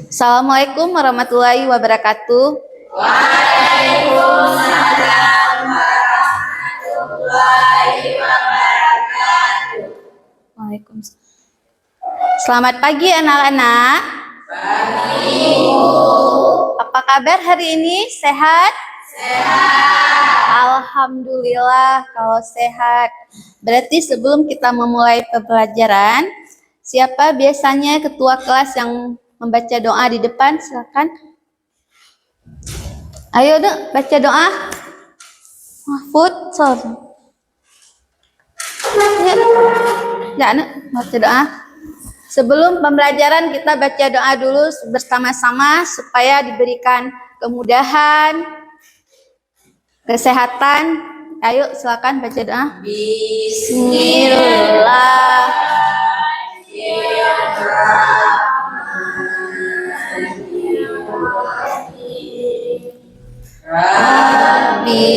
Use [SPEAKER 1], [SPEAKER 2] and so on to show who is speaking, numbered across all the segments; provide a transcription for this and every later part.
[SPEAKER 1] Assalamualaikum warahmatullahi wabarakatuh.
[SPEAKER 2] Waalaikumsalam warahmatullahi wabarakatuh.
[SPEAKER 1] Waalaikumsalam. Selamat pagi anak-anak.
[SPEAKER 2] Pagi.
[SPEAKER 1] Apa kabar hari ini? Sehat?
[SPEAKER 2] Sehat.
[SPEAKER 1] Alhamdulillah kalau sehat. Berarti sebelum kita memulai pembelajaran, siapa biasanya ketua kelas yang membaca doa di depan? Silakan. Ayo dong, baca doa. Mahfud, ya, baca doa. Sebelum pembelajaran kita baca doa dulu bersama-sama supaya diberikan kemudahan, kesehatan. Ayo silakan baca doa.
[SPEAKER 2] Bismillahirrahmanirrahim. Rabbi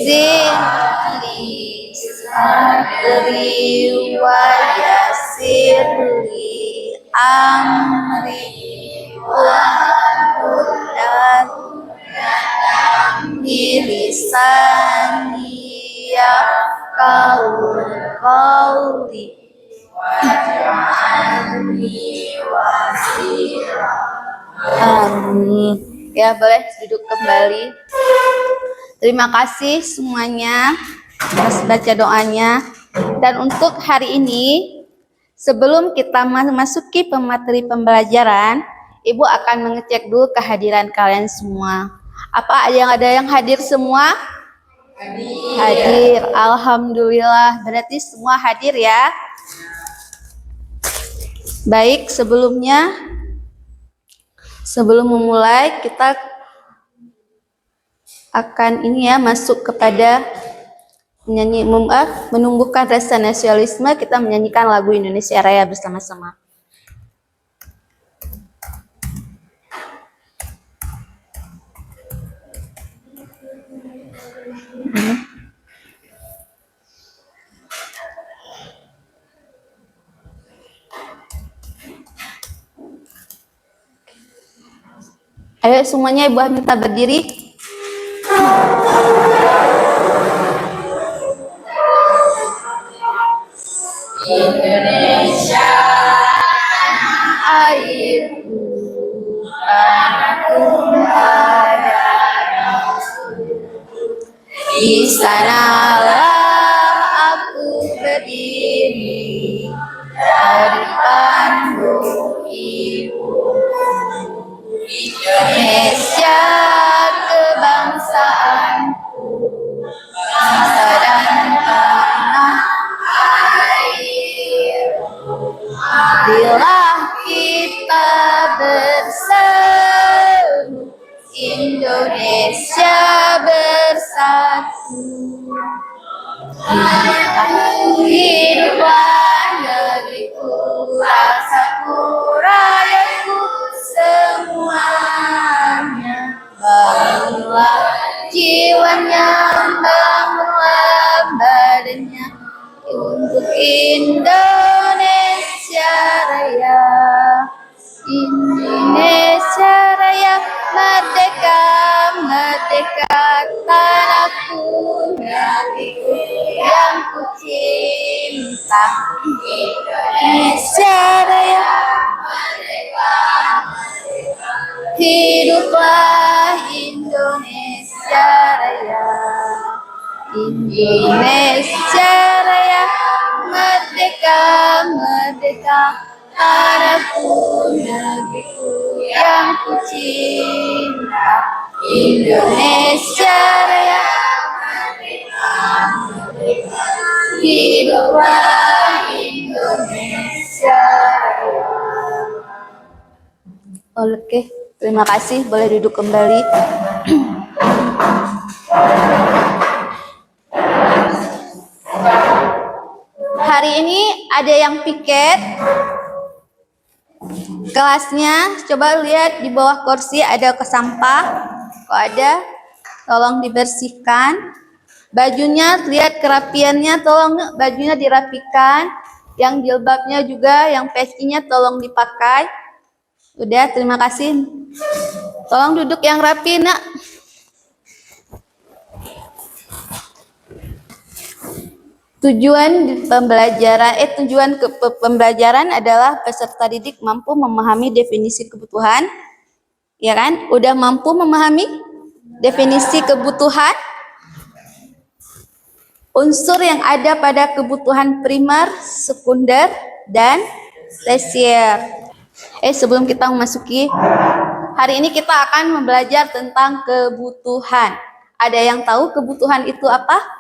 [SPEAKER 2] zidni sadri wa yassirli amri wahlul 'uqdatam min lisani yafqahul qawli waj'alni wazira.
[SPEAKER 1] Amin. Ya, boleh duduk kembali. Terima kasih semuanya atas baca doanya. Dan untuk hari ini, sebelum kita memasuki pemateri pembelajaran, Ibu akan mengecek dulu kehadiran kalian semua. Apa ada yang hadir semua? Hadir. Alhamdulillah. Berarti semua hadir ya. Baik, sebelum memulai kita akan masuk kepada menumbuhkan rasa nasionalisme. Kita menyanyikan lagu Indonesia Raya bersama-sama. Ayo semuanya, Ibu minta berdiri.
[SPEAKER 2] Indonesia airku, tanahku adalah di sanalah aku berdiri dari panggung ibu. Indonesia kebangsaanku, bangsa dan tanah air. Bila kita bersatu, Indonesia bersatu. Hiduplah negeriku, rasaku, rakyatku semuanya. Bangunlah jiwanya, bangunlah badannya untuk Indonesia Raya. Indonesia Raya, merdeka, merdeka, tanahku, negeriku yang ku cinta. Indonesia Raya, merdeka, merdeka. Hiduplah Indonesia Raya. Indonesia Raya, merdeka, merdeka, tanahku, negeriku yang ku cinta. Indonesia Raya, merdeka, merdeka. Hiduplah Indonesia Raya.
[SPEAKER 1] Oke, terima kasih. Boleh duduk kembali. Hari ini ada yang piket kelasnya. Coba lihat di bawah kursi ada sampah. Kok ada, tolong dibersihkan. Bajunya, lihat kerapiannya, tolong bajunya dirapikan. Yang jilbabnya juga, yang pecinya tolong dipakai. Udah, terima kasih. Tolong duduk yang rapi, Nak. Tujuan pembelajaran adalah peserta didik mampu memahami definisi kebutuhan, ya kan? Udah mampu memahami definisi kebutuhan, unsur yang ada pada kebutuhan primer, sekunder, dan tersier. Sebelum kita memasuki, hari ini kita akan belajar tentang kebutuhan. Ada yang tahu kebutuhan itu apa?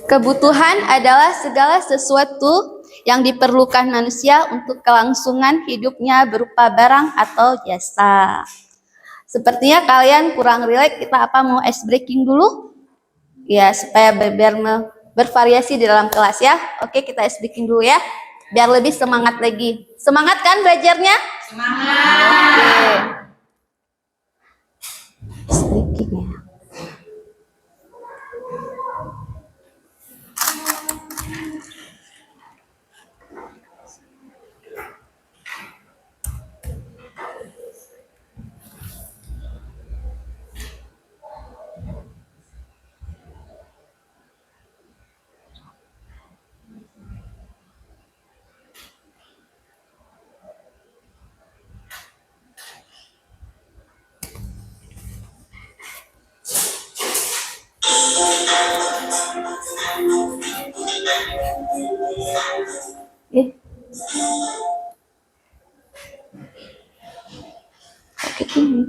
[SPEAKER 1] Kebutuhan adalah segala sesuatu yang diperlukan manusia untuk kelangsungan hidupnya berupa barang atau jasa. Sepertinya kalian kurang rileks, kita mau ice breaking dulu? Ya, supaya biar bervariasi di dalam kelas ya. Oke, kita ice breaking dulu ya. Biar lebih semangat lagi. Semangat kan belajarnya? Semangat. Oke. Ice breaking ya. Oke, ini.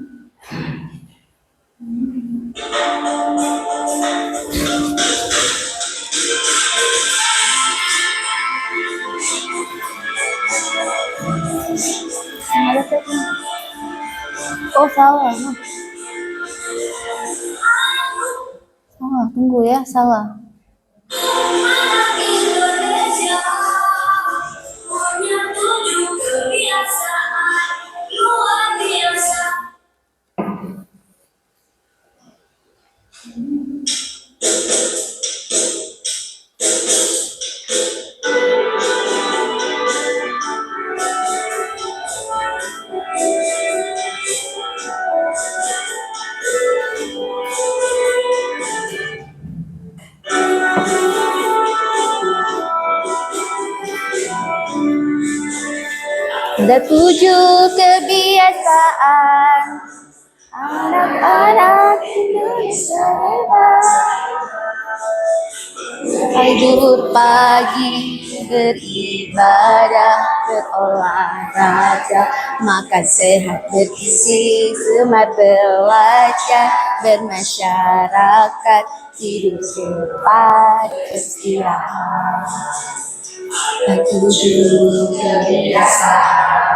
[SPEAKER 1] Oh, salah. Salah, tunggu ya, salah.
[SPEAKER 2] Indonesia punya 7 kebiasaan luar biasa.
[SPEAKER 1] Ada 7 kebiasaan anak-anak Indonesia hebat. Tidur pagi, beribadah, berolahraga, makan sehat bergizi, gemar belajar, bermasyarakat, tidur cepat, istirahat. 7 kebiasaan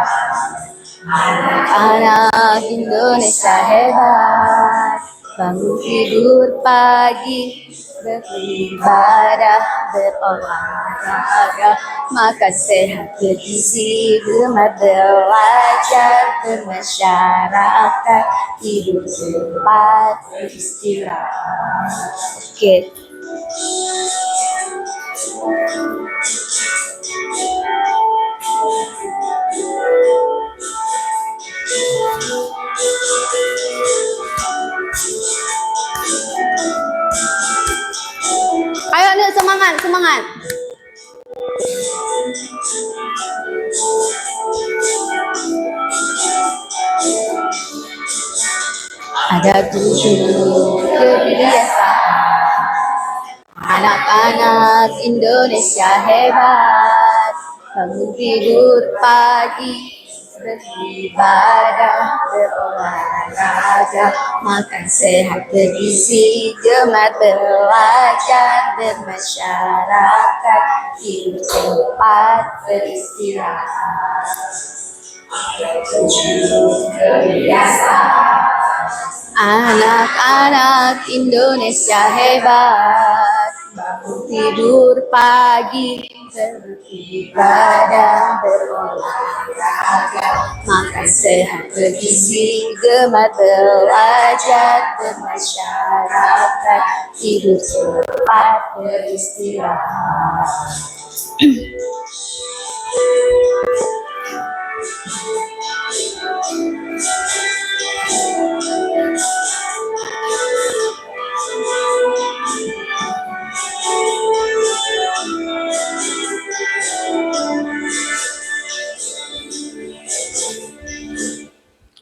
[SPEAKER 1] anak-anak Indonesia hebat. Bangun tidur pagi, beribadah, berolahraga, makan sehat bergizi, gemar belajar, bermasyarakat, tidur cepat, beristirahat. Oke. Ayo nih, semangat, semangat. Ada 7 kebiasaan anak-anak Indonesia hebat. Bangun tidur pagi, beribadah, berolahraga, makan sehat bergizi, gemar belajar, bermasyarakat, tidur cepat, beristirahat. 7 kebiasaan anak-anak Indonesia hebat. Bangun tidur pagi, beribadah, berolahraga, makan sehat bergizi, gemar belajar, bermasyarakat, tidur cepat, beristirahat.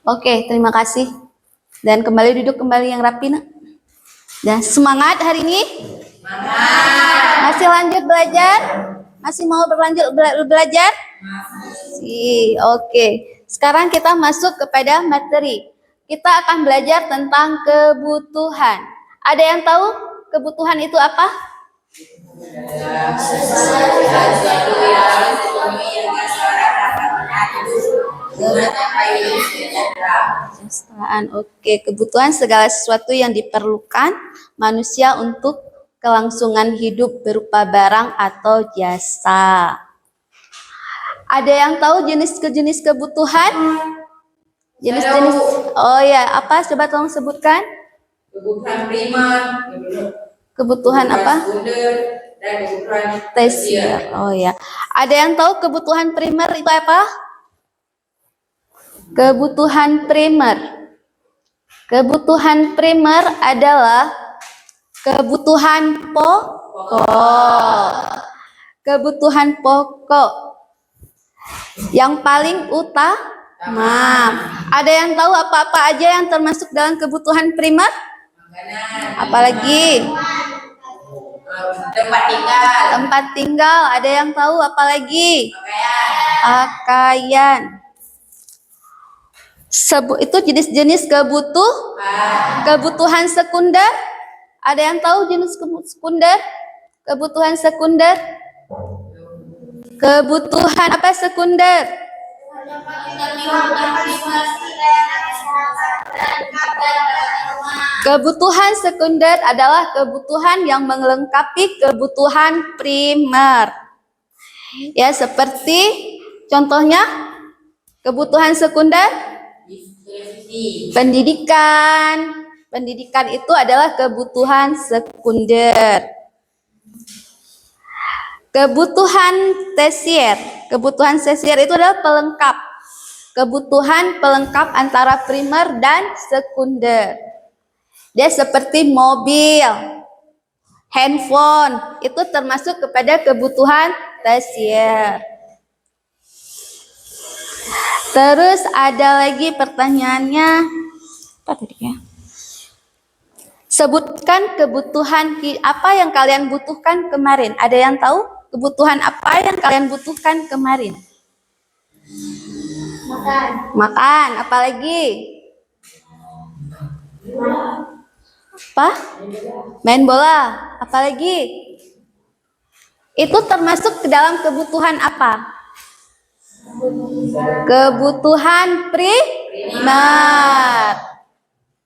[SPEAKER 1] Oke, terima kasih. Dan kembali duduk kembali yang rapi, nak. Dan semangat hari ini? Masih lanjut belajar? Masih mau berlanjut belajar? Masih. Oke. Sekarang kita masuk kepada materi. Kita akan belajar tentang kebutuhan. Ada yang tahu kebutuhan itu apa? Kesejahteraan. Oke, kebutuhan segala sesuatu yang diperlukan manusia untuk kelangsungan hidup berupa barang atau jasa. Ada yang tahu jenis kebutuhan? Jenis-jenis. Oh ya, apa? Coba tolong sebutkan.
[SPEAKER 3] Kebutuhan primer,
[SPEAKER 1] Kebutuhan apa?
[SPEAKER 3] sekunder, dan kebutuhan
[SPEAKER 1] Tersier. Oh ya. Ada yang tahu kebutuhan primer itu apa? Kebutuhan primer. Kebutuhan primer adalah kebutuhan pokok. Kebutuhan pokok yang paling utama. Ada yang tahu apa-apa aja yang termasuk dalam kebutuhan primer?
[SPEAKER 3] makanan,
[SPEAKER 1] Apalagi?
[SPEAKER 3] tempat tinggal,
[SPEAKER 1] Tempat tinggal. Ada yang tahu apalagi?
[SPEAKER 3] pakaian,
[SPEAKER 1] Pakaian. Itu jenis-jenis kebutuhan sekunder. Ada yang tahu jenis sekunder? Kebutuhan sekunder. Kebutuhan apa sekunder? Kebutuhan sekunder adalah kebutuhan yang melengkapi kebutuhan primer. Ya, seperti contohnya kebutuhan sekunder,
[SPEAKER 3] televisi,
[SPEAKER 1] pendidikan. Pendidikan itu adalah kebutuhan sekunder. Kebutuhan tersier. Kebutuhan tersier itu adalah pelengkap. Kebutuhan pelengkap antara primer dan sekunder. Dia seperti mobil, handphone, itu termasuk kepada kebutuhan tersier. Terus ada lagi pertanyaannya, apa tadi ya? Sebutkan kebutuhan apa yang kalian butuhkan kemarin. Ada yang tahu kebutuhan apa yang kalian butuhkan kemarin? Makan, apalagi? Apa? Main bola, apalagi? Itu termasuk ke dalam kebutuhan apa? Kebutuhan primer.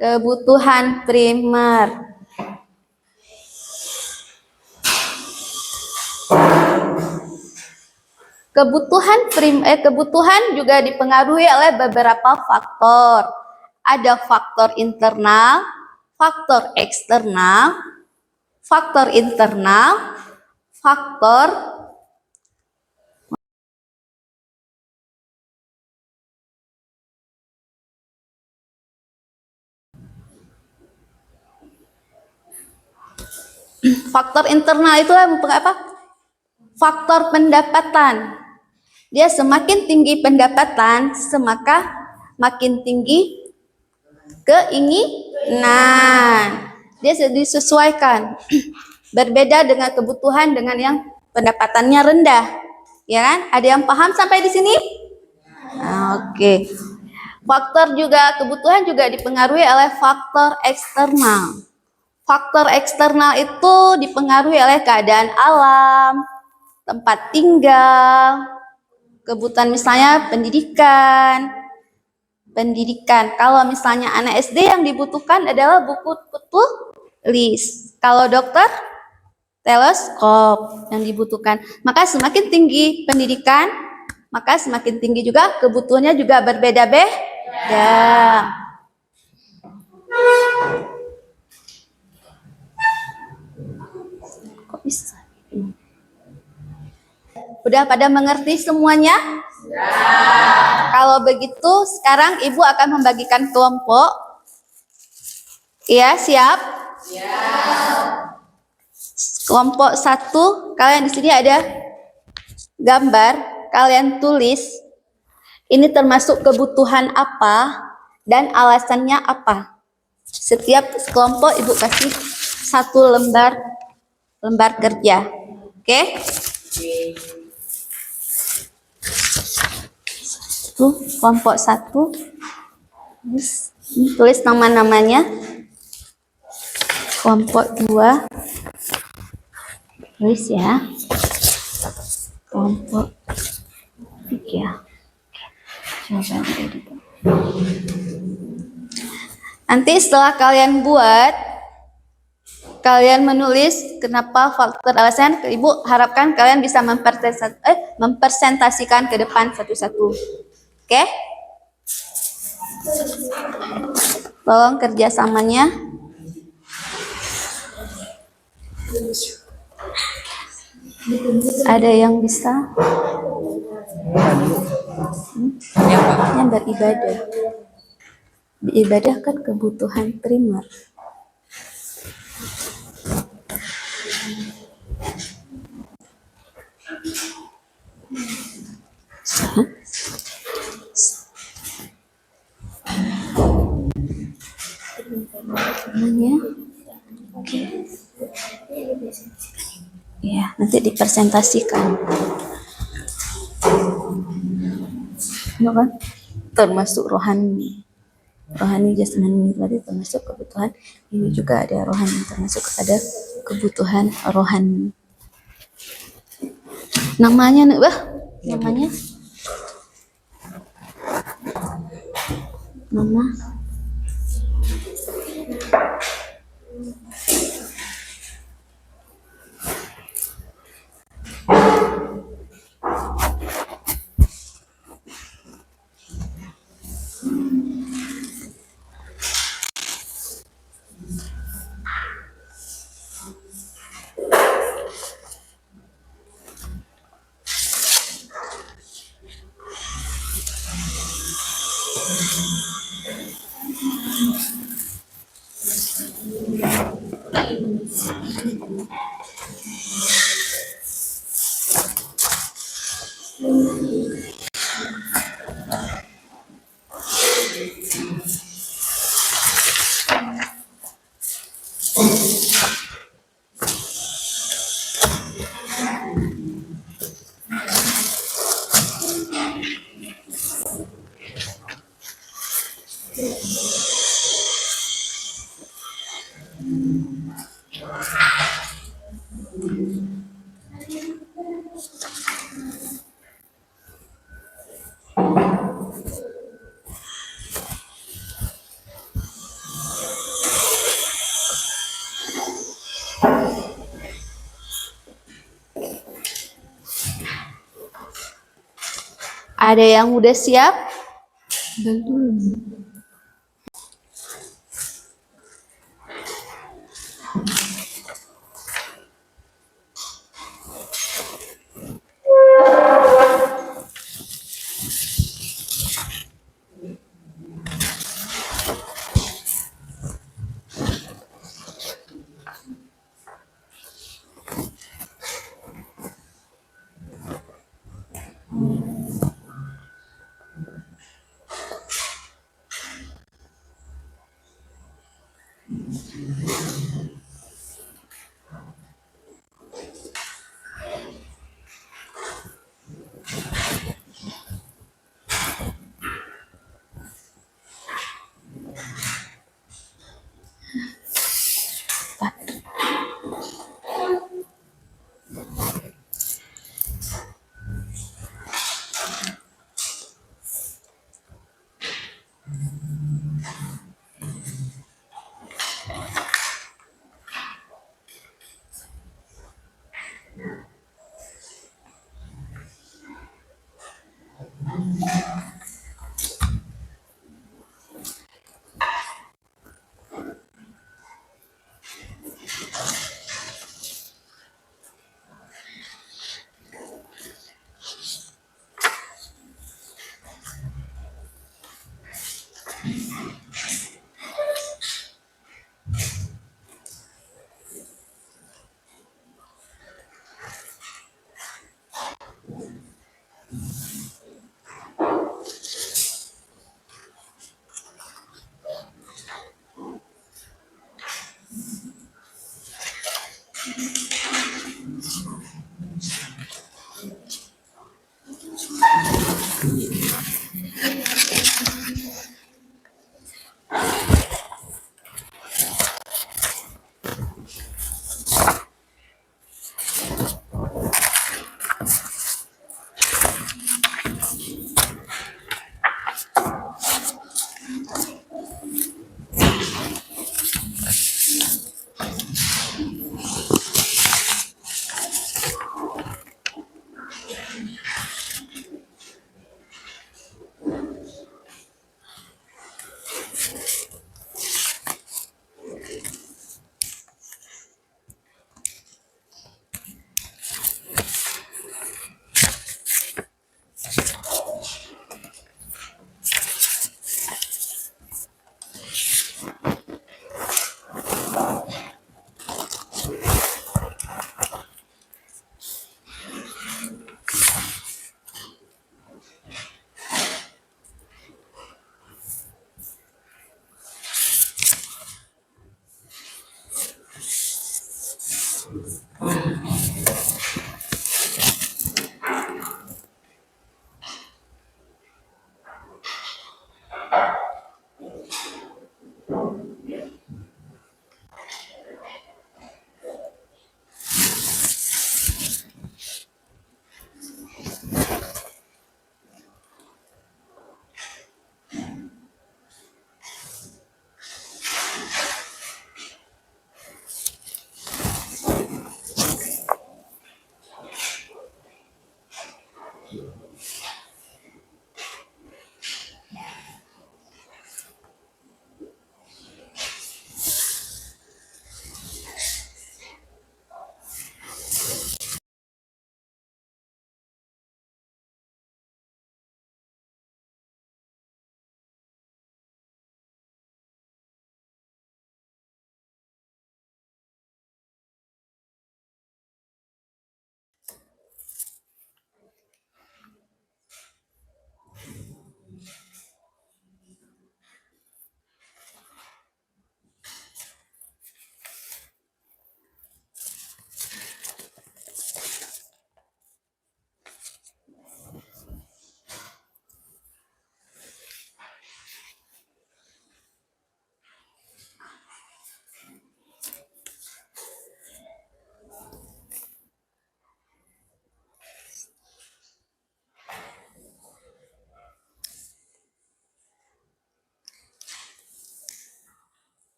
[SPEAKER 1] Kebutuhan primer. Kebutuhan juga dipengaruhi oleh beberapa faktor. Ada faktor internal, faktor eksternal, faktor internal, faktor internal itu apa? Faktor pendapatan. Dia semakin tinggi pendapatan, semaka makin tinggi keinginan. Dia disesuaikan. Berbeda dengan kebutuhan dengan yang pendapatannya rendah. Ya kan? Ada yang paham sampai di sini? Oke. Faktor juga kebutuhan juga dipengaruhi oleh faktor eksternal. Faktor eksternal itu dipengaruhi oleh keadaan alam, tempat tinggal, kebutuhan misalnya pendidikan. Kalau misalnya anak SD yang dibutuhkan adalah buku tulis. Kalau dokter, teleskop yang dibutuhkan. Maka semakin tinggi pendidikan, maka semakin tinggi juga kebutuhannya juga berbeda-beda. Kok bisa? Udah pada mengerti semuanya? Ya. Kalau begitu, sekarang Ibu akan membagikan kelompok. Ya, siap? Ya. Kelompok 1, kalian di sini ada gambar, kalian tulis. Ini termasuk kebutuhan apa? dan alasannya apa. Setiap kelompok ibu kasih 1 lembar kerja. Oke? Tuh, kelompok 1. Tulis nama-namanya. Kelompok 2. Tulis ya. Kelompok 3. Coba dulu. Nanti setelah kalian buat, kalian menulis kenapa faktor alasan. Ibu harapkan kalian bisa mempresentasikan ke depan satu-satu. Oke? Tolong kerjasamanya. Ada yang bisa? Yang beribadah. Ibadah kan kebutuhan primer. Namanya, oke. Ya, nanti dipresentasikan. Ya kan? Termasuk rohani. Rohani jasmani tadi termasuk kebutuhan. Ini juga ada rohani, termasuk ada kebutuhan rohani. Namanya nih, namanya. Nama. Ada yang udah siap? Belum.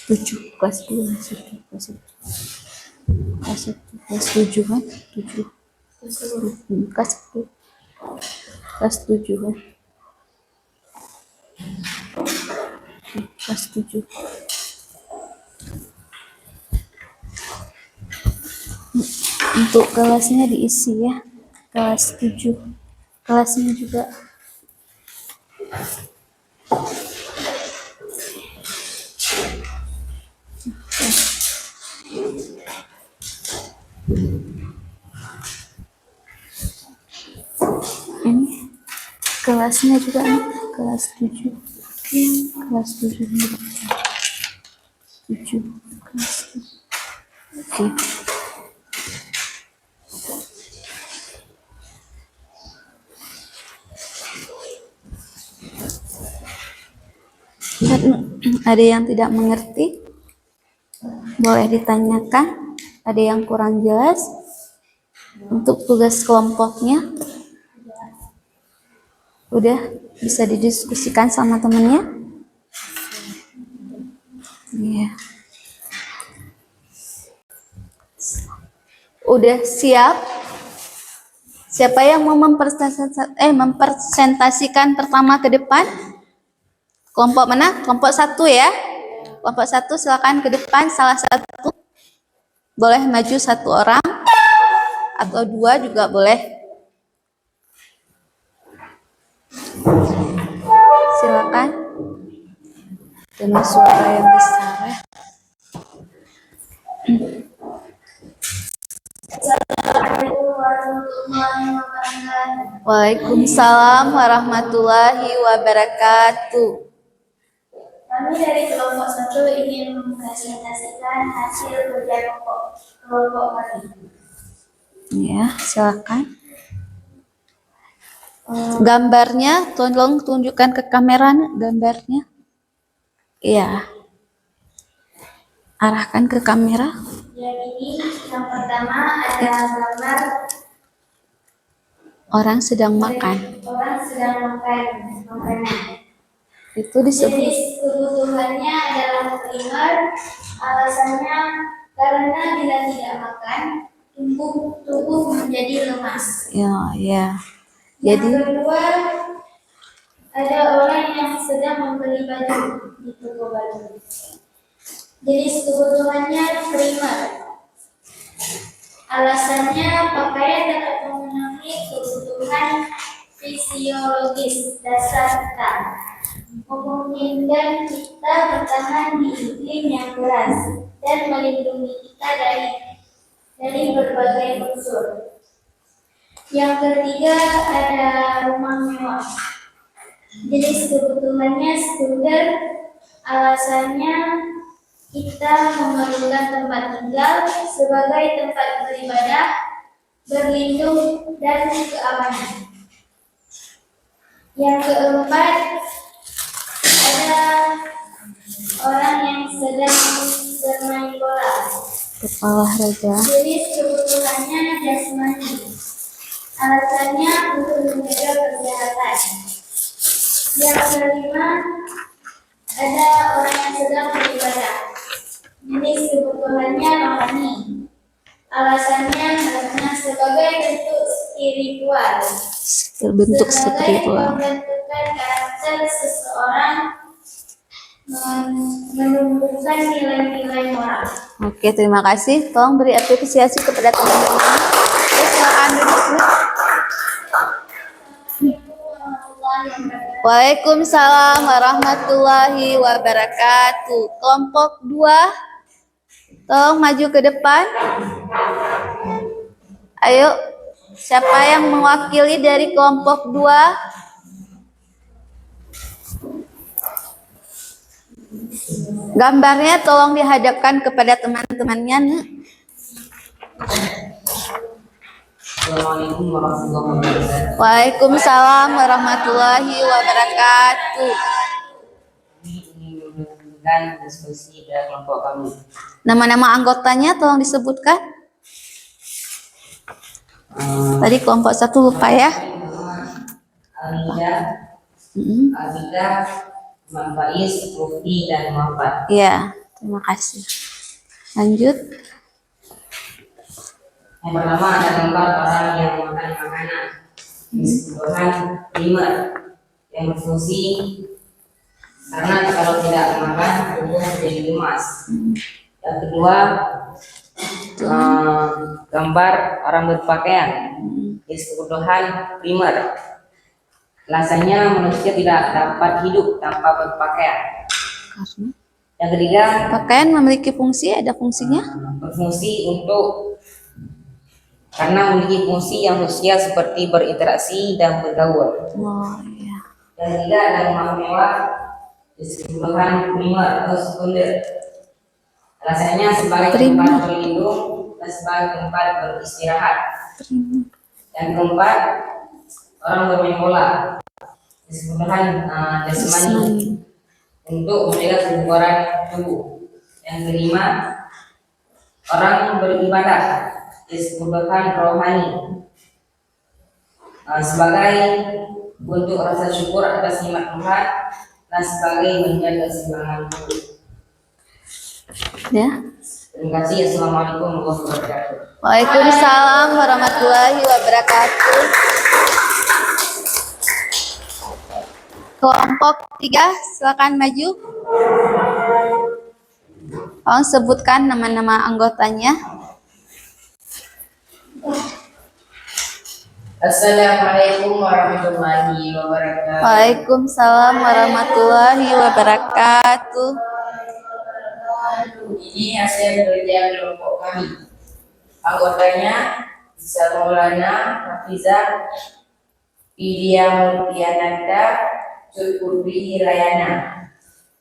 [SPEAKER 1] Tujuh kelas dua kelas satu kelas tujuh kan tujuh kelas satu kelas tujuh kan kelas tujuh. Untuk kelasnya diisi ya, kelas 7 kelasnya juga. Ini kelasnya juga nih, kelas 7 kelas 7 7 kelas 7. Oke. Ada yang tidak mengerti? Boleh ditanyakan. Ada yang kurang jelas? Untuk tugas kelompoknya? Udah bisa didiskusikan sama temennya? Iya. Udah siap? Siapa yang mau mempresentasikan pertama ke depan? Kelompok mana? Kelompok 1 ya. Kelompok 1 silakan ke depan, salah satu. Boleh maju 1 orang atau 2 juga boleh. Silakan. Dengan suara yang besar ya. Waalaikumsalam warahmatullahi wabarakatuh.
[SPEAKER 2] Kami dari kelompok 1 ingin mempresentasikan hasil kerja kelompok kami.
[SPEAKER 1] Ya, silakan. Gambarnya tolong tunjukkan ke kamera gambarnya. Iya. Arahkan ke kamera.
[SPEAKER 2] Yang ini yang pertama ada gambar
[SPEAKER 1] Orang sedang makan.
[SPEAKER 2] orang sedang makan makanan.
[SPEAKER 1] Itu disebut
[SPEAKER 2] Jenis kebutuhannya adalah primer, alasannya karena bila tidak makan, tubuh menjadi lemas.
[SPEAKER 1] ya.
[SPEAKER 2] Yang
[SPEAKER 1] Jadi
[SPEAKER 2] kedua, ada orang yang sedang membeli baju di toko baju. Jenis kebutuhannya primer. Alasannya pakaian dapat memenuhi kebutuhan fisiologis dasar kita, memungkinkan kita bertahan di iklim yang keras dan melindungi kita dari berbagai unsur. Yang ketiga ada rumah mewah. Jenis kebutuhannya sekunder, alasannya kita memerlukan tempat tinggal sebagai tempat beribadah, berlindung, dan keamanan. Yang keempat, ada orang yang sedang bermain bola.
[SPEAKER 1] kepala raja.
[SPEAKER 2] Jenis kebutuhannya jasmani. Alasannya untuk menjaga kesehatan. Yang kelima, ada orang yang sedang beribadah. Jenis kebutuhannya rohani. Alasannya karena sebagai bentuk spiritual.
[SPEAKER 1] Bentuk
[SPEAKER 2] Sebagai
[SPEAKER 1] spiritual.
[SPEAKER 2] pembentukan karakter seseorang, menumbuhkan nilai-nilai moral.
[SPEAKER 1] Oke, terima kasih. Tolong beri apresiasi kepada teman-teman. Silakan duduk. Waalaikumsalam warahmatullahi wabarakatuh. Kelompok 2, tolong maju ke depan. Ayo, siapa yang mewakili dari kelompok 2? Gambarnya tolong dihadapkan kepada teman-temannya.
[SPEAKER 3] Assalamualaikum warahmatullahi wabarakatuh.
[SPEAKER 1] Waalaikumsalam warahmatullahi wabarakatuh.
[SPEAKER 3] Kami ingin menunjukkan diskusi dari kelompok kami.
[SPEAKER 1] Nama-nama anggotanya tolong disebutkan. Tadi kelompok 1 lupa ya.
[SPEAKER 3] Alida, Abida, Teman Faiz, Mufti, dan Muhammad.
[SPEAKER 1] Ya, terima kasih. Lanjut.
[SPEAKER 3] Yang pertama ada gambar orang yang makan makanan disebutkan primer yang berfungsi karena kalau tidak makan tubuh menjadi lemas. Yang kedua gambar orang berpakaian disebutkan primer. Alasannya manusia tidak dapat hidup tanpa berpakaian.
[SPEAKER 1] Karena
[SPEAKER 3] Yang ketiga
[SPEAKER 1] pakaian memiliki fungsi, ada fungsinya.
[SPEAKER 3] berfungsi untuk karena memiliki fungsi yang sosial seperti berinteraksi dan bergaul.
[SPEAKER 1] Oh iya.
[SPEAKER 3] Yang ketiga ada rumah mewah disebutkan primer atau sekunder. Alasannya sebagai tempat berlindung dan sebagai tempat beristirahat. Yang keempat orang bermain bola disebutkan jasmani untuk menjaga kebugaran tubuh. Yang kelima orang beribadah disebutkan rohani sebagai bentuk rasa syukur atas nikmat Tuhan dan sebagai menjaga keseimbangan tubuh.
[SPEAKER 1] Ya.
[SPEAKER 3] Terima kasih. Assalamualaikum warahmatullahi wabarakatuh.
[SPEAKER 1] Waalaikumsalam warahmatullahi wabarakatuh. Kelompok 3, silakan maju. Tolong sebutkan nama-nama anggotanya.
[SPEAKER 3] Assalamualaikum warahmatullahi wabarakatuh.
[SPEAKER 1] Waalaikumsalam warahmatullahi wabarakatuh.
[SPEAKER 3] Ini hasil kerja kelompok kami. Anggotanya Bisa Maulana, Hafizah, Vidya Multiananda, Zulkurbi Hirayana,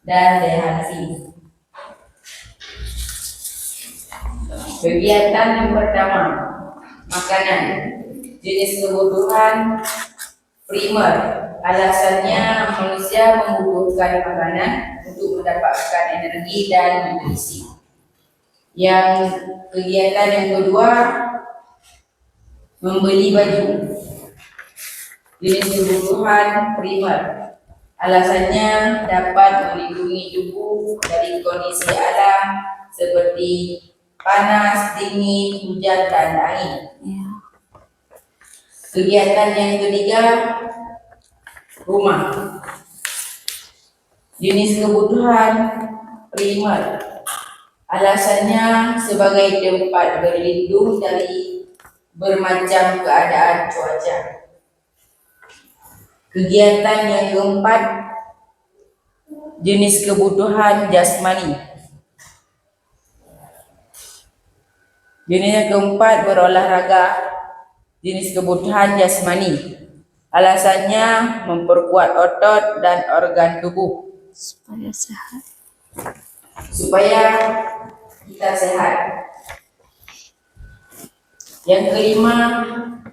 [SPEAKER 3] dan Dehansi. Kegiatan yang pertama, makanan. Jenis kebutuhan primer. Alasannya manusia membutuhkan makanan untuk mendapatkan energi dan nutrisi. Yang kegiatan yang kedua, membeli baju. Jenis kebutuhan primer. Alasannya dapat melindungi tubuh dari kondisi alam seperti panas, dingin, hujan, dan angin.
[SPEAKER 1] Ya.
[SPEAKER 3] Kegiatan yang ketiga, rumah. Jenis kebutuhan primer. Alasannya sebagai tempat berlindung dari bermacam keadaan cuaca. Kegiatan yang keempat, jenis kebutuhan jasmani. Jenis yang keempat, berolahraga. Jenis kebutuhan jasmani. Alasannya memperkuat otot dan organ tubuh
[SPEAKER 1] Supaya sehat.
[SPEAKER 3] supaya kita sehat. Yang kelima,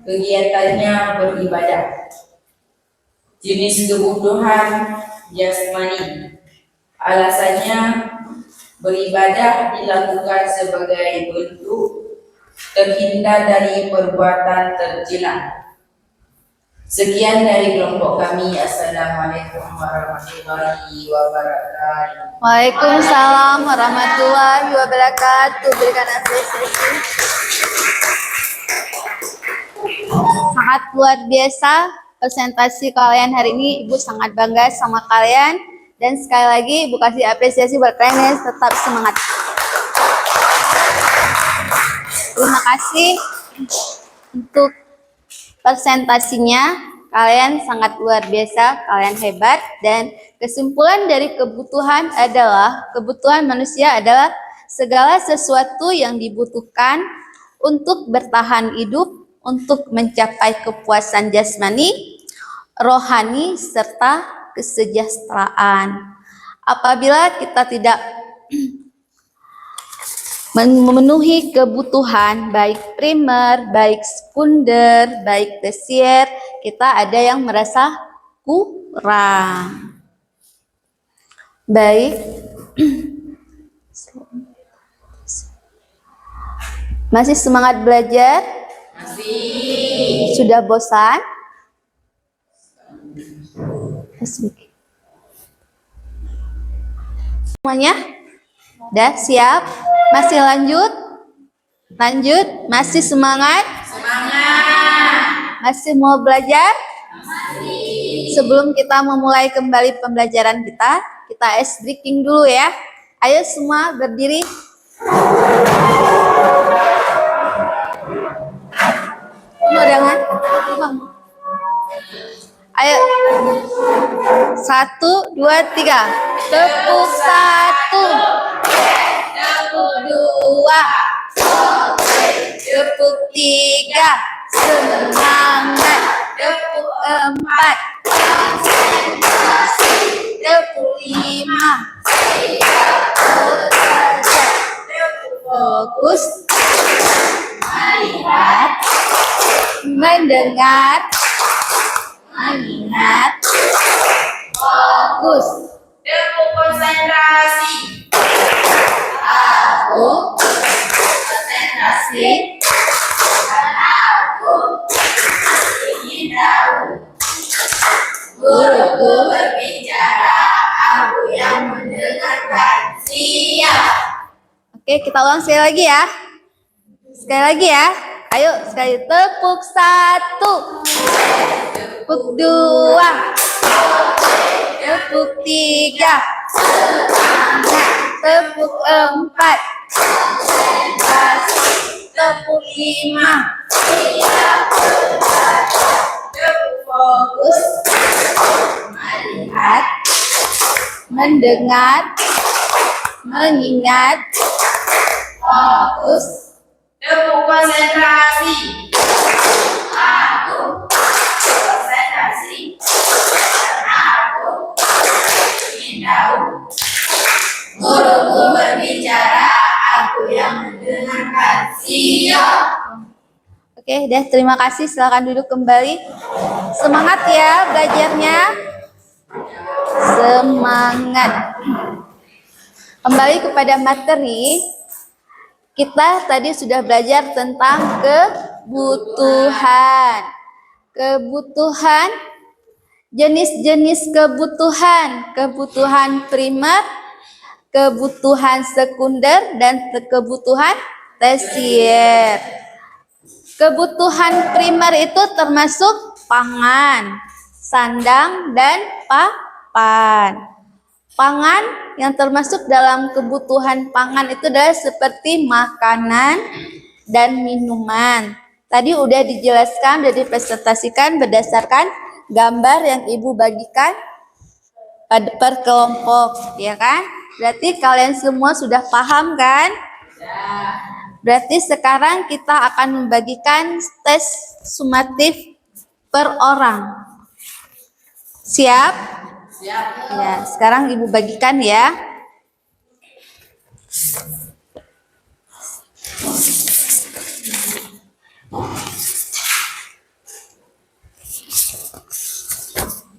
[SPEAKER 3] kegiatannya beribadah. Jenis kebutuhan jasmani. Alasannya beribadah dilakukan sebagai bentuk terhindar dari perbuatan tercela. Sekian dari kelompok kami. Assalamualaikum warahmatullahi wabarakatuh.
[SPEAKER 1] Waalaikumsalam warahmatullahi wabarakatuh. Berikan apresiasi. Sangat luar biasa presentasi kalian hari ini. Ibu sangat bangga sama kalian. Dan sekali lagi Ibu kasih apresiasi buat kalian. Tetap semangat. Terima kasih untuk presentasinya. Kalian sangat luar biasa, kalian hebat. Dan kesimpulan dari kebutuhan adalah, kebutuhan manusia adalah segala sesuatu yang dibutuhkan untuk bertahan hidup, untuk mencapai kepuasan jasmani, rohani, serta kesejahteraan. Apabila kita tidak memenuhi kebutuhan baik primer, baik sekunder, baik tersier, kita ada yang merasa kurang. Baik. Masih semangat belajar?
[SPEAKER 3] Masih.
[SPEAKER 1] Sudah bosan? semuanya? Udah siap? Masih lanjut? Lanjut? Masih semangat? Masih mau belajar? Sebelum kita memulai kembali pembelajaran kita ice breaking dulu ya. Ayo semua berdiri. Undangan. Ayo. 1, 2, 3. Tepuk 1. Tepuk 2. Tepuk 3. Semangat. Tepuk 4. Tepuk 5. Fokus. Melihat. Mendengar. Mengingat. Fokus.
[SPEAKER 3] Tepuk konsentrasi.
[SPEAKER 1] Aku. Konsentrasi. Aku. Ingin tahu. Guruku berbicara. Aku yang mendengarkan. Siap. Oke, kita ulang sekali lagi ya. Sekali lagi ya. Ayo, sekali tepuk 1. Tepuk 2. Tepuk 3. Tepuk 4. Tepuk 5. Tepuk fokus. Melihat. Mendengar. Mengingat. Fokus.
[SPEAKER 3] Tepuk konsentrasi.
[SPEAKER 1] Aku. Konsentrasi. Aku. Ingin tahu. Guruku berbicara. Aku yang mendengarkan. Siap. Oke, deh. Terima kasih. Silakan duduk kembali. Semangat ya belajarnya. Semangat. Kembali kepada materi. Kita tadi sudah belajar tentang kebutuhan. Kebutuhan, jenis-jenis kebutuhan. Kebutuhan primer, kebutuhan sekunder, dan kebutuhan tersier. Kebutuhan primer itu termasuk pangan, sandang, dan papan. Pangan yang termasuk dalam kebutuhan pangan itu adalah seperti makanan dan minuman. Tadi udah dijelaskan, udah dipresentasikan berdasarkan gambar yang Ibu bagikan per kelompok, ya kan? Berarti kalian semua sudah paham kan? Berarti sekarang kita akan membagikan tes sumatif per orang. Siap?
[SPEAKER 3] Siap.
[SPEAKER 1] Ya, sekarang Ibu bagikan ya.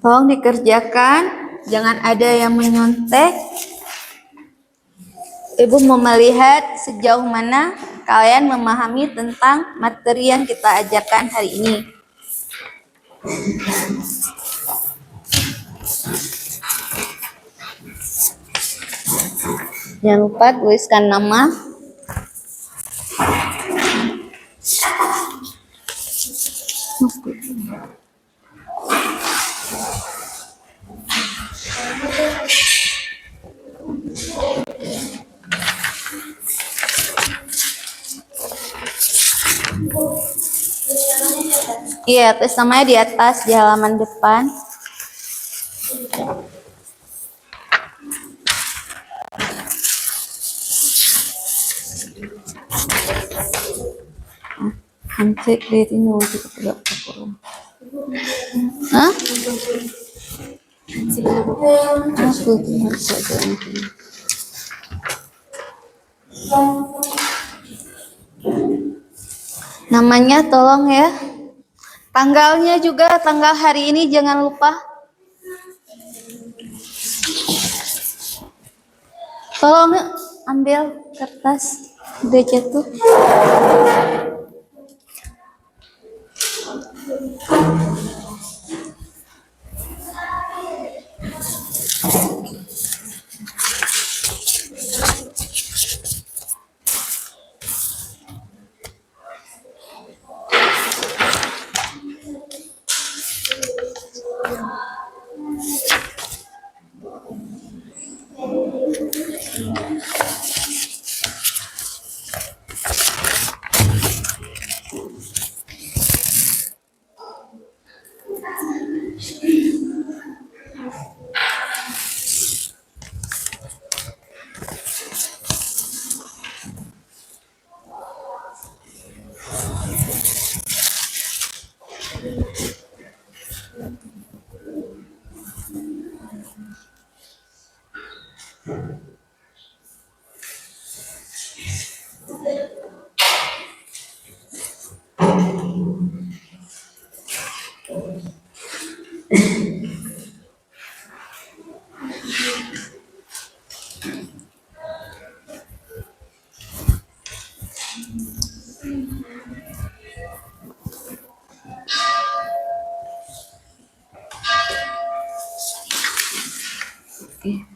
[SPEAKER 1] Tolong dikerjakan, jangan ada yang menyontek. Ibu mau melihat sejauh mana kalian memahami tentang materi yang kita ajarkan hari ini. Jangan lupa tuliskan nama. Iya, tulis namanya di atas di halaman depan. Hancik deh ini untuk tidak kurang. Hah? Aku tidak saja. Namanya tolong ya. Tanggalnya juga, tanggal hari ini jangan lupa. Tolong ambil kertas, udah jatuh. Oke.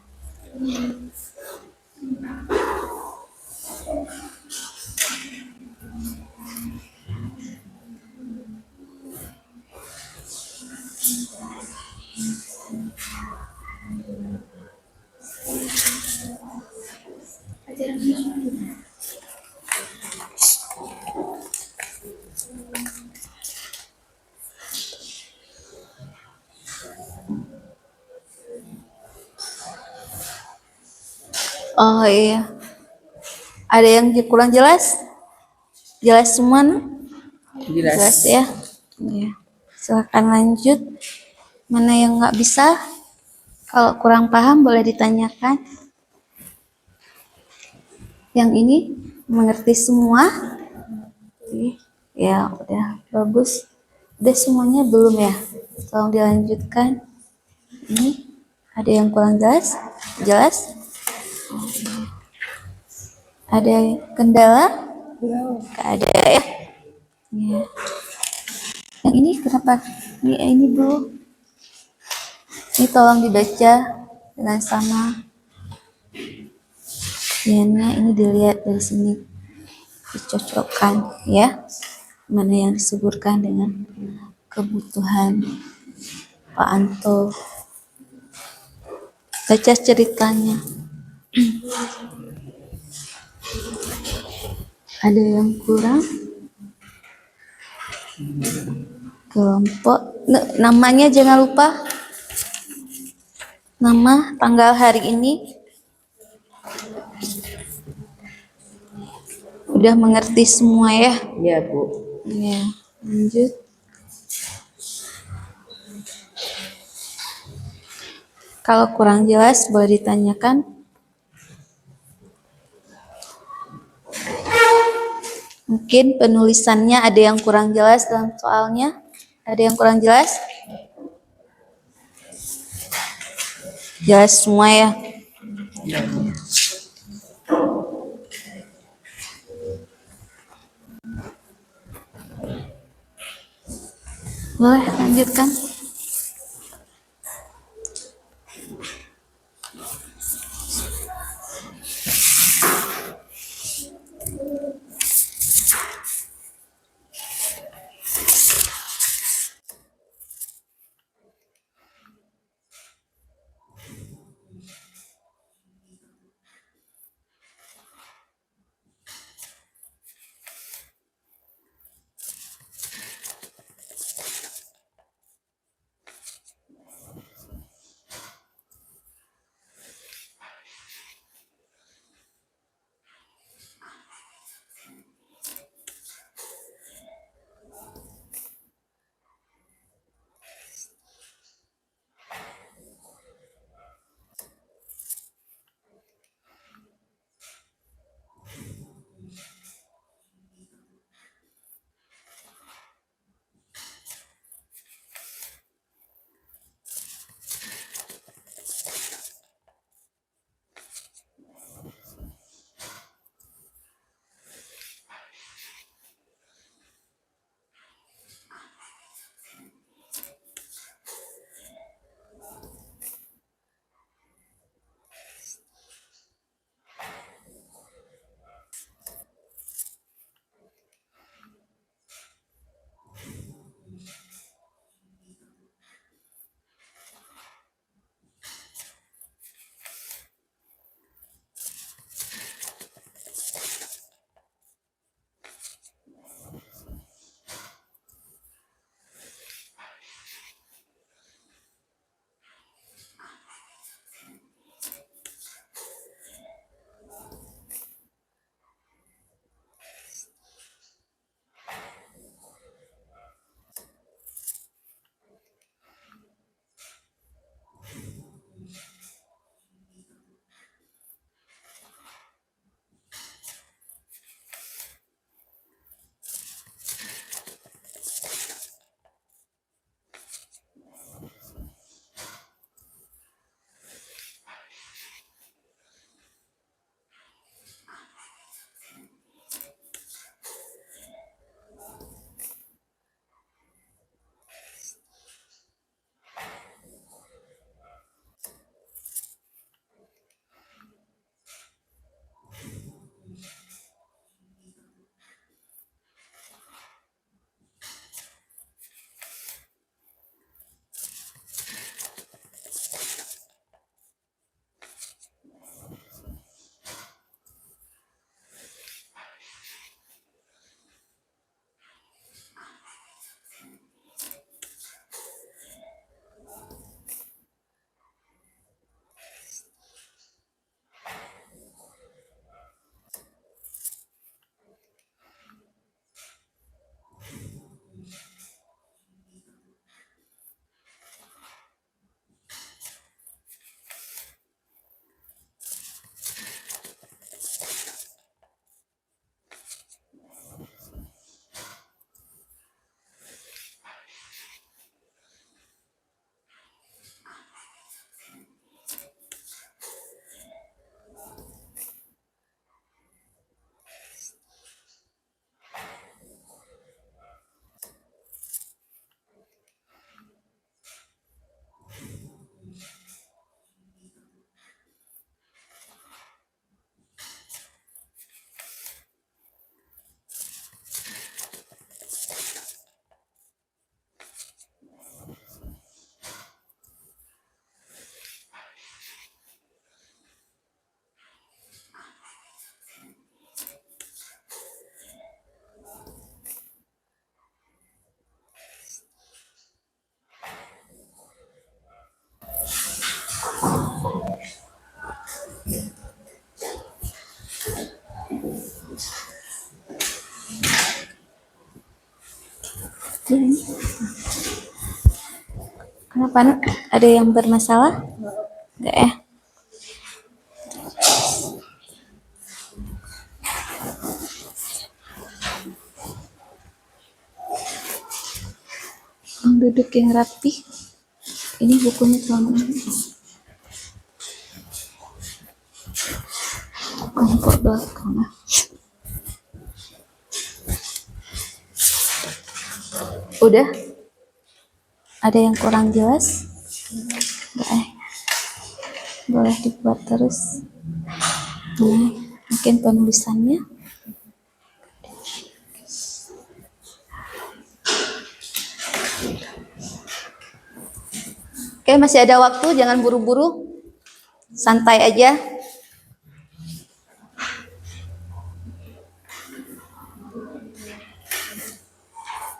[SPEAKER 1] Oh iya, ada yang kurang jelas? Jelas semua? No? Jelas ya. Iya. Silakan lanjut. Mana yang nggak bisa? Kalau kurang paham boleh ditanyakan. Yang ini mengerti semua? Oke. Ya udah bagus. Udah semuanya belum ya? Tolong dilanjutkan. Ini ada yang kurang jelas? Jelas? Ada kendala? Nggak ada ya? Ya. Yang ini kenapa? Ini belum. Ini tolong dibaca dengan sama. Ini dilihat dari sini, dicocokkan ya. Mana yang disebutkan dengan kebutuhan Pak Anto. Baca ceritanya. Ada yang kurang? Kelompok namanya jangan lupa. Nama, tanggal hari ini. Udah mengerti semua ya?
[SPEAKER 3] Iya, Bu.
[SPEAKER 1] Ya, lanjut. Kalau kurang jelas boleh ditanyakan. Mungkin penulisannya ada yang kurang jelas dalam soalnya. Ada yang kurang jelas? Jelas semua ya? Boleh lanjutkan. Ini. Kenapa, Nak? Ada yang bermasalah? Enggak ya? Duduk yang rapi. Ini bukunya terlalu kompor belakang. Udah? Ada yang kurang jelas? Enggak. Boleh dibuat terus. Mungkin penulisannya. Oke, masih ada waktu, jangan buru-buru. Santai aja.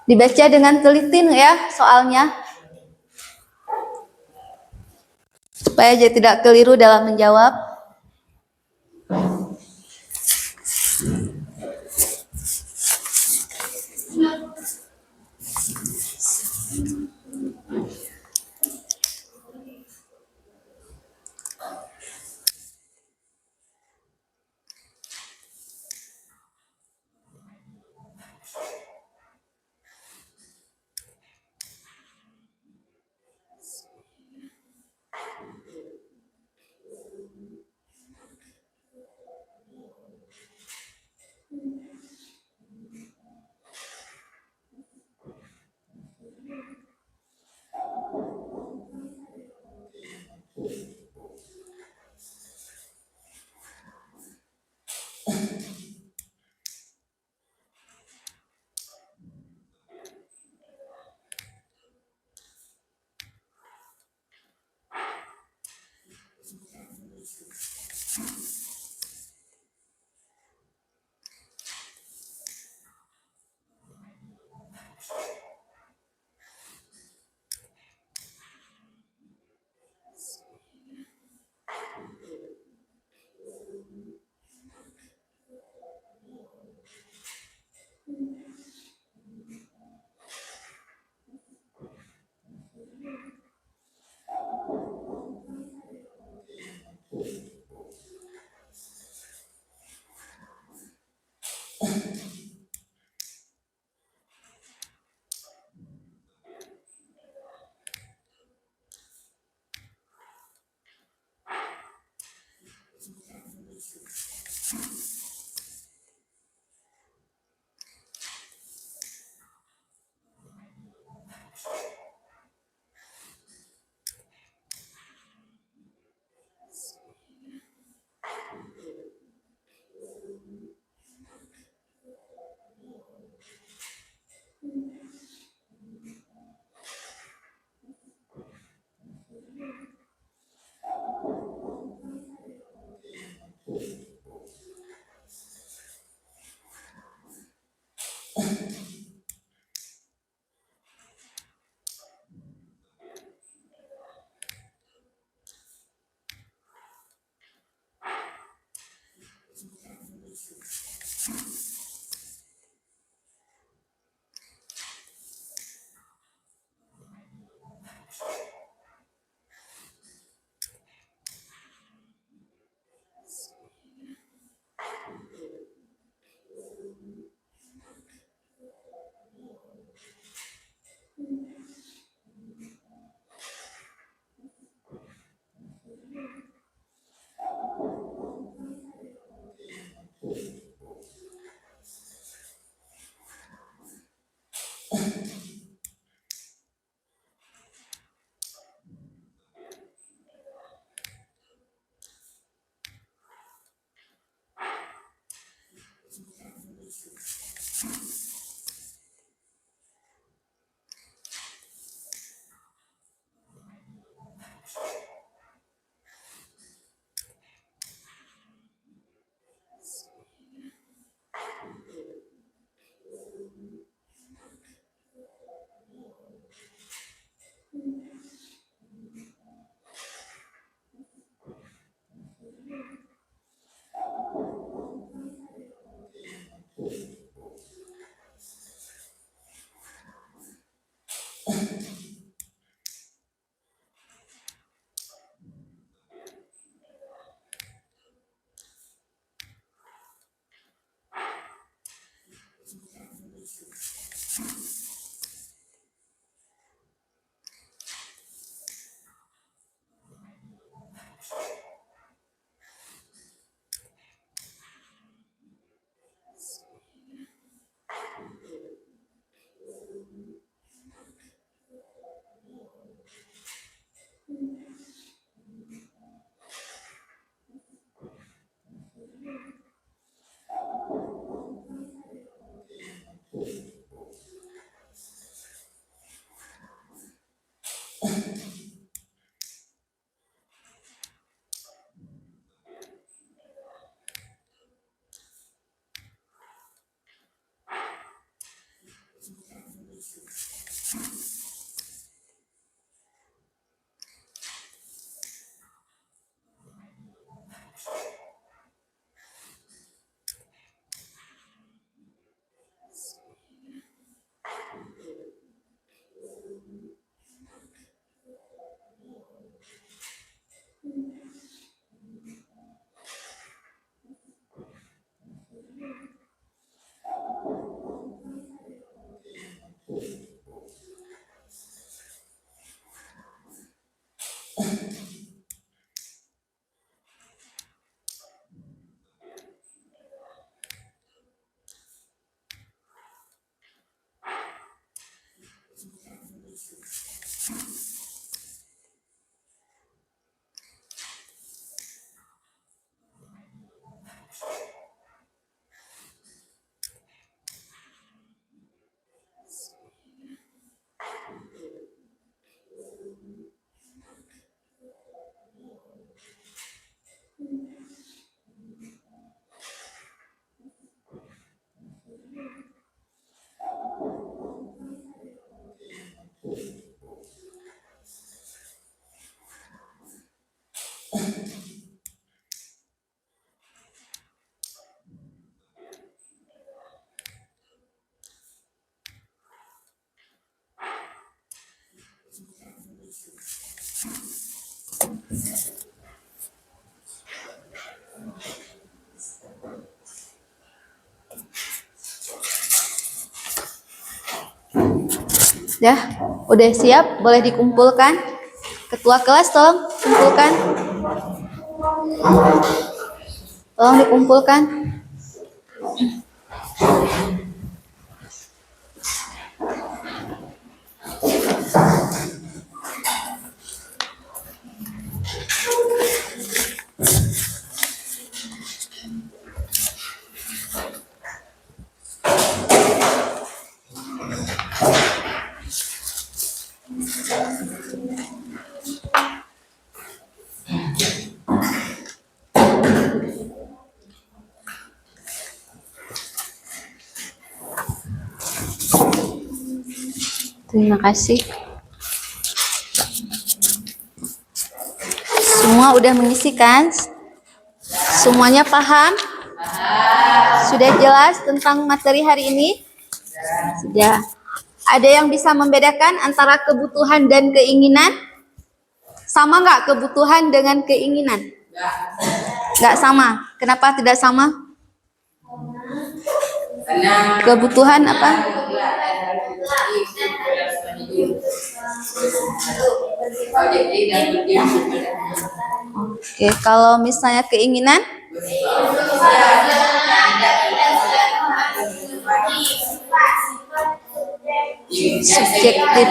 [SPEAKER 1] Dibaca dengan teliti ya soalnya. Supaya dia tidak keliru dalam menjawab. Ya, udah siap? Boleh dikumpulkan? Ketua kelas tolong kumpulkan. Tolong dikumpulkan. Terima kasih. Semua udah mengisikan? Semuanya paham? Sudah jelas tentang materi hari ini? Sudah. Ada yang bisa membedakan antara kebutuhan dan keinginan? Sama nggak kebutuhan dengan keinginan? Nggak sama. Kenapa tidak sama? Kebutuhan apa? Oke, kalau misalnya keinginan? Subjektif.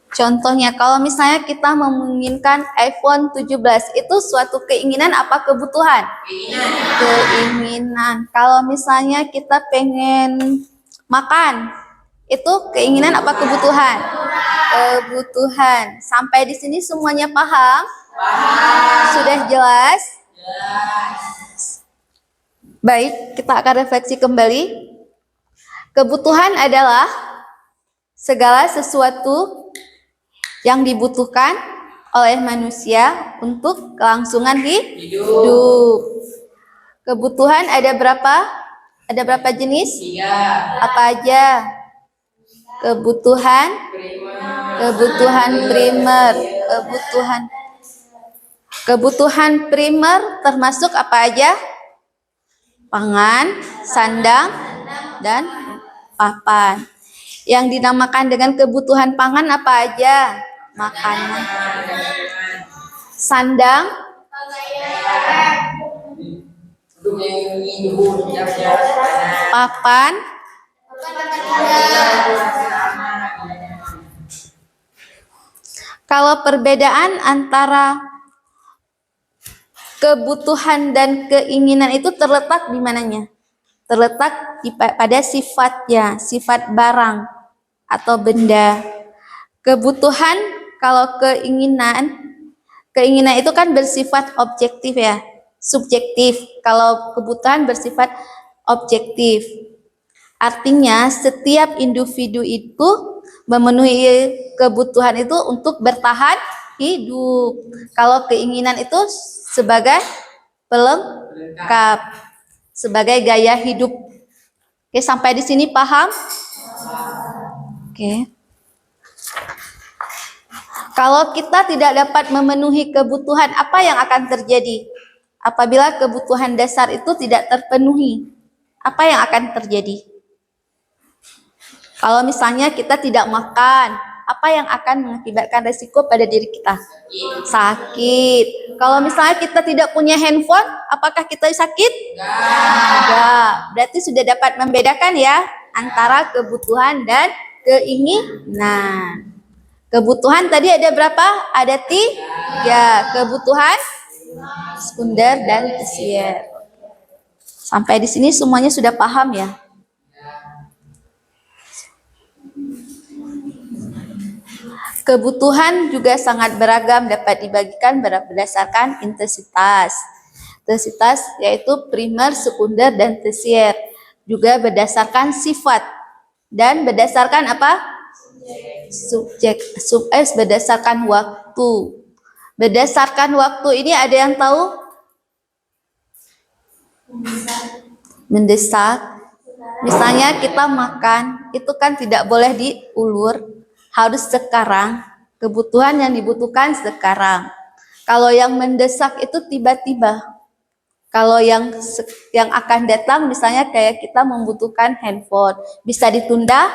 [SPEAKER 1] Contohnya, kalau misalnya kita menginginkan iPhone 17, itu suatu keinginan apa kebutuhan? Keinginan. Kalau misalnya kita pengen makan, itu keinginan apa kebutuhan? Kebutuhan. Sampai di sini semuanya paham? Sudah jelas? Baik, kita akan refleksi kembali. Kebutuhan adalah segala sesuatu yang dibutuhkan oleh manusia untuk kelangsungan hidup. Kebutuhan ada berapa? Ada berapa jenis?
[SPEAKER 3] 3.
[SPEAKER 1] Apa aja? Kebutuhan primer, kebutuhan primer termasuk apa aja? Pangan, sandang, dan papan. Yang dinamakan dengan kebutuhan pangan apa aja? Makanan. Sandang, papan, kalau perbedaan antara kebutuhan dan keinginan itu terletak di mananya? Terletak pada sifatnya, sifat barang. atau benda. Kebutuhan, kalau keinginan itu kan bersifat objektif ya, subjektif. Kalau kebutuhan bersifat objektif. Artinya setiap individu itu memenuhi kebutuhan itu untuk bertahan hidup. Kalau keinginan itu sebagai pelengkap, sebagai gaya hidup. Oke, sampai di sini paham? Oke. Kalau kita tidak dapat memenuhi kebutuhan, apa yang akan terjadi? Apabila kebutuhan dasar itu tidak terpenuhi, apa yang akan terjadi? Kalau misalnya kita tidak makan, apa yang akan mengakibatkan resiko pada diri kita? Sakit. Kalau misalnya kita tidak punya handphone, apakah kita sakit? Enggak. Berarti sudah dapat membedakan ya antara kebutuhan dan keinginan. Kebutuhan tadi ada berapa? Ada 3. Kebutuhan sekunder dan tersier. Sampai di sini semuanya sudah paham ya? Kebutuhan juga sangat beragam, dapat dibagikan berdasarkan intensitas. Intensitas yaitu primer, sekunder, dan tersier. Juga berdasarkan sifat. Dan berdasarkan apa? Berdasarkan waktu. Berdasarkan waktu ini ada yang tahu? Mendesak. Misalnya kita makan, itu kan tidak boleh diulur, harus sekarang. Kebutuhan yang dibutuhkan sekarang. Kalau yang mendesak itu tiba-tiba. Kalau yang akan datang, misalnya kayak kita membutuhkan handphone, bisa ditunda,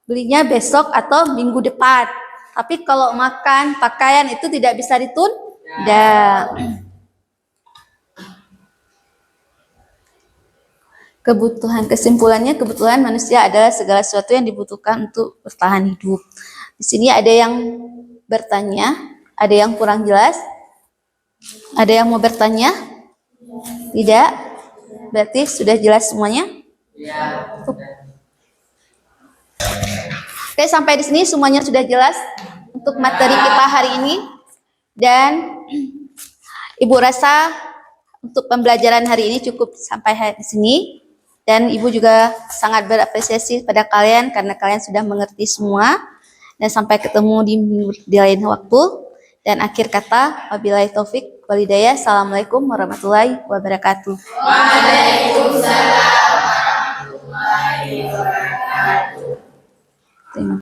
[SPEAKER 1] belinya besok atau minggu depan. Tapi kalau makan, pakaian itu tidak bisa ditunda. Kesimpulannya kebutuhan manusia adalah segala sesuatu yang dibutuhkan untuk bertahan hidup. Di sini ada yang bertanya, ada yang kurang jelas? Ada yang mau bertanya? Tidak? Berarti sudah jelas semuanya? Oke, sampai di sini semuanya sudah jelas untuk materi kita hari ini. Dan Ibu rasa untuk pembelajaran hari ini cukup sampai di sini. Dan Ibu juga sangat berapresiasi pada kalian karena kalian sudah mengerti semua. Dan sampai ketemu di lain waktu. Dan akhir kata, wabillahi taufik walhidayah. Assalamualaikum warahmatullahi wabarakatuh. Waalaikumsalam warahmatullahi wabarakatuh. Terima kasih.